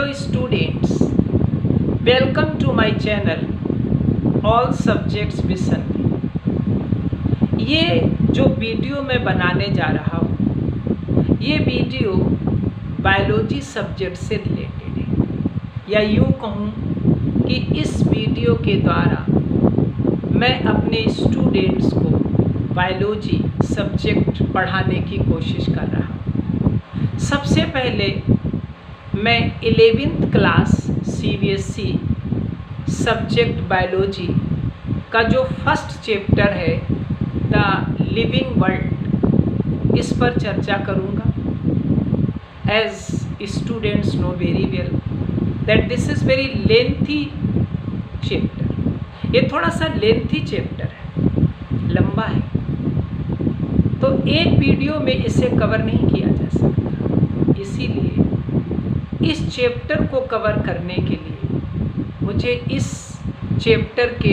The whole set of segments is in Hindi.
Hello students, welcome to my channel All Subjects with Sandeep। ये जो वीडियो मैं बनाने जा रहा हूँ, ये वीडियो बायोलॉजी सब्जेक्ट से रिलेटेड है, या यूँ कहूँ कि इस वीडियो के द्वारा मैं अपने स्टूडेंट्स को बायोलॉजी सब्जेक्ट पढ़ाने की कोशिश कर रहा हूँ। सबसे पहले मैं 11th class CBSE subject biology का जो फर्स्ट चैप्टर है द लिविंग वर्ल्ड, इस पर चर्चा करूँगा। As students know very well that this is very lengthy chapter. ये थोड़ा सा लेंथी चैप्टर है, लंबा है, तो एक वीडियो में इसे कवर नहीं किया जा सकता। इसीलिए इस चैप्टर को कवर करने के लिए मुझे इस चैप्टर के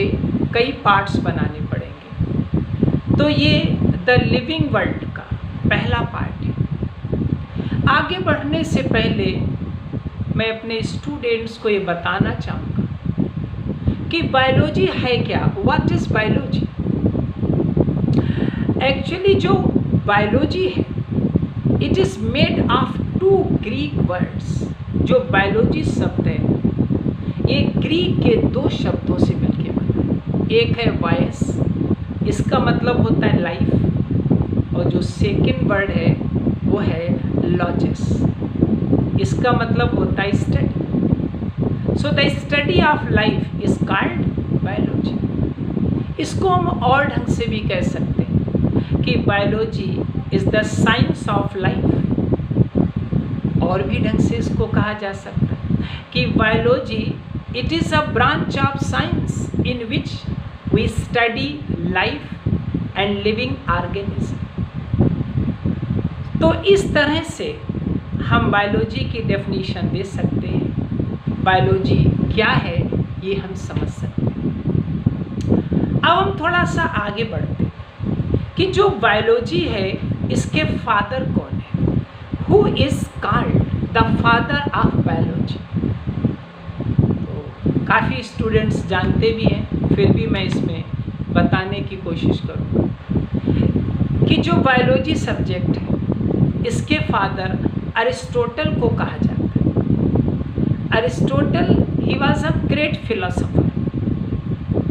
कई पार्ट्स बनाने पड़ेंगे। तो ये द लिविंग वर्ल्ड का पहला पार्ट है। आगे बढ़ने से पहले मैं अपने स्टूडेंट्स को ये बताना चाहूँगा कि बायोलॉजी है क्या, व्हाट इज़ बायोलॉजी। एक्चुअली जो बायोलॉजी है, it is made of 2 Greek words. जो बायोलॉजी शब्द है ये ग्रीक के 2 शब्दों से मिलके बना है। एक है बायस, इसका मतलब होता है लाइफ, और जो सेकंड वर्ड है वो है लॉजिस, इसका मतलब होता है study. So the study of life is called biology. इसको हम और ढंग से भी कह सकते हैं कि biology is the science of life. और भी ढंग से इसको कहा जा सकता है कि biology it is a branch of science in which we study life and living organism. तो इस तरह से हम बायोलॉजी की डेफिनेशन दे सकते हैं। बायोलॉजी क्या है ये हम समझ सकते हैं। अब हम थोड़ा सा आगे बढ़ते हैं कि जो बायोलॉजी है इसके फादर कौन है। Who is called the father of biology? तो काफ़ी स्टूडेंट्स जानते भी हैं, फिर भी मैं इसमें बताने की कोशिश करूँगा कि जो बायोलॉजी सब्जेक्ट है इसके फादर अरिस्टोटल को कहा जाता है। Aristotle he was a great philosopher.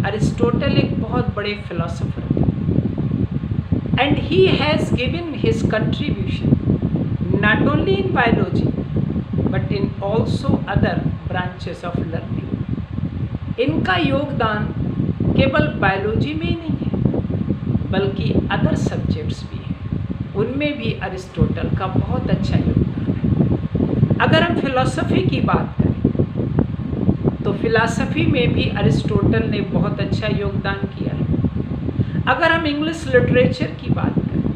Aristotle एक बहुत बड़े फिलोसोफर थे, and he has given his contribution not only in biology but in also other branches of learning। इनका योगदान केवल बायोलॉजी में ही नहीं है बल्कि अदर सब्जेक्ट्स भी हैं, उनमें भी अरिस्टोटल का बहुत अच्छा योगदान है। अगर हम फिलॉसफी की बात करें तो फिलॉसफी में भी अरिस्टोटल ने बहुत अच्छा योगदान किया है। अगर हम इंग्लिश लिटरेचर की बात करें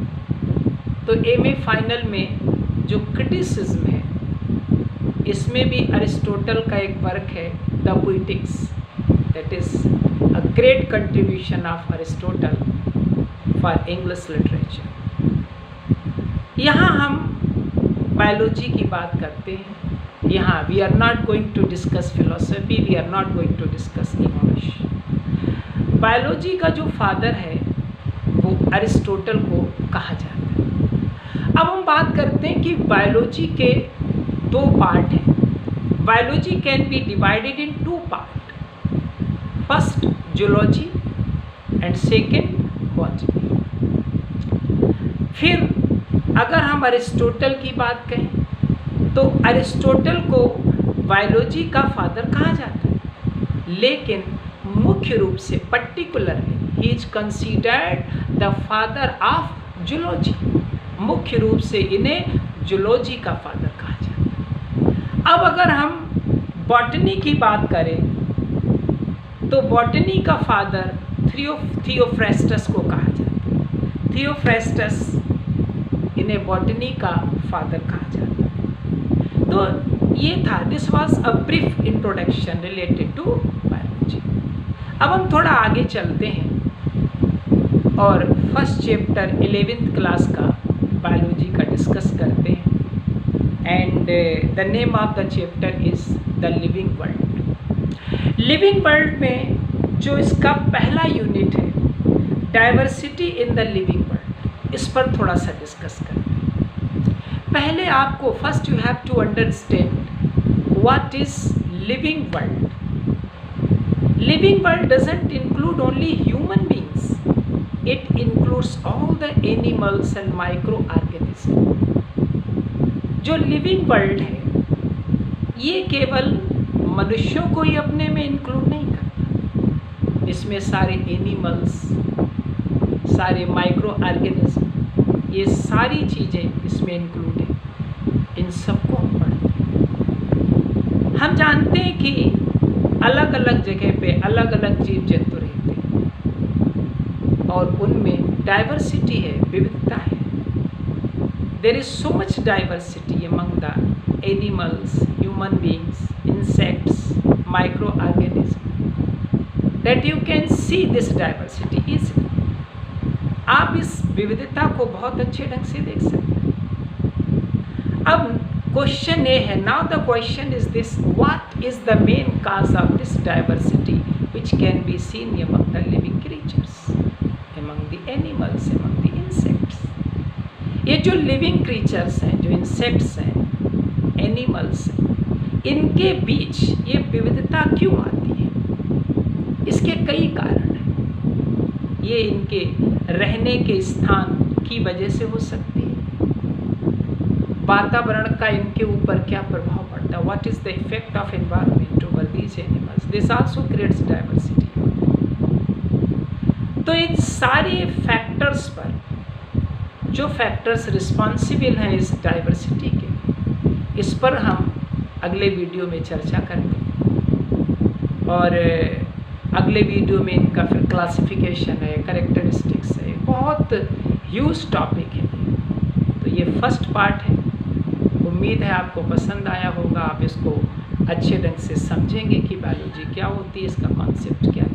तो MA फाइनल में जो क्रिटिसिज्म है इसमें भी अरिस्टोटल का एक वर्क है the poetics, that is a great contribution of Aristotle for English literature. यहाँ हम बायोलॉजी की बात करते हैं। यहाँ we are not going to discuss philosophy, we are not going to discuss English. Biology का जो फादर है वो अरिस्टोटल को कहा जाता है। अब हम बात करते हैं कि बायोलॉजी के 2 पार्ट हैं। Biology can be divided in 2 part, first zoology and second botany. फिर अगर हम अरिस्टोटल की बात कहें तो अरिस्टोटल को बायोलॉजी का फादर कहा जाता है, लेकिन मुख्य रूप से particularly he is considered the father of zoology. मुख्य रूप से इन्हें जूलॉजी का फादर कहा जाता है। अब अगर हम बॉटनी की बात करें तो बॉटनी का फादर थियोफ्रेस्टस को कहा जाता है। थियोफ्रेस्टस इन्हें बॉटनी का फादर कहा जाता है। तो ये था, this was a brief introduction related to biology. अब हम थोड़ा आगे चलते हैं और फर्स्ट चैप्टर 11th क्लास का बायोलॉजी का डिस्कस करते हैं। and the name of the chapter is the living world. living world में जो इसका पहला यूनिट है diversity in the living world, इस पर थोड़ा सा डिस्कस करते हैं। पहले आपको first you have to understand what is living world. Living world doesn't include only human beings, it includes all the animals and micro organism. जो लिविंग वर्ल्ड है ये केवल मनुष्यों को ही अपने में इंक्लूड नहीं करता, इसमें सारे एनिमल्स, सारे माइक्रो ऑर्गेनिज्म, ये सारी चीज़ें इसमें इंक्लूड हैं। इन सबको हम पढ़ते हैं। हम जानते हैं कि अलग अलग जगह पे अलग अलग जीव जंतु रहते हैं और उनमें डाइवर्सिटी है, विविधता है। There is so much diversity among the animals, human beings, insects, microorganisms, that you can see this diversity easily. आप इस विविधता को बहुत अच्छे ढंग से देख सकते हैं। अब क्वेश्चन ये है, now the question is this, what is the main cause of this diversity which can be seen among the living creatures, among the animals, among the insects। ये जो लिविंग क्रीचर्स हैं, जो इंसेक्ट्स हैं, एनिमल्स हैं, इनके बीच ये विविधता क्यों आती है? इसके कई कारण हैं। ये इनके रहने के स्थान की वजह से हो सकती है। वातावरण का इनके ऊपर क्या प्रभाव पड़ता है? What is the effect of environment over these animals? This also creates diversity. तो इन सारे फैक्टर्स पर, जो फैक्टर्स रिस्पॉन्सिबल हैं इस डाइवर्सिटी के, इस पर हम अगले वीडियो में चर्चा करते हैं। और अगले वीडियो में इनका फिर क्लासिफिकेशन है, कैरेक्टरिस्टिक्स है, बहुत ह्यूज टॉपिक है। तो ये फर्स्ट पार्ट है। उम्मीद है आपको पसंद आया होगा, आप इसको अच्छे ढंग से समझेंगे कि बायोलॉजी क्या होती है, इसका कॉन्सेप्ट क्या है।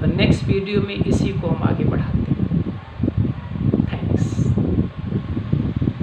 और नेक्स्ट वीडियो में इसी को हम आगे बढ़ाते हैं।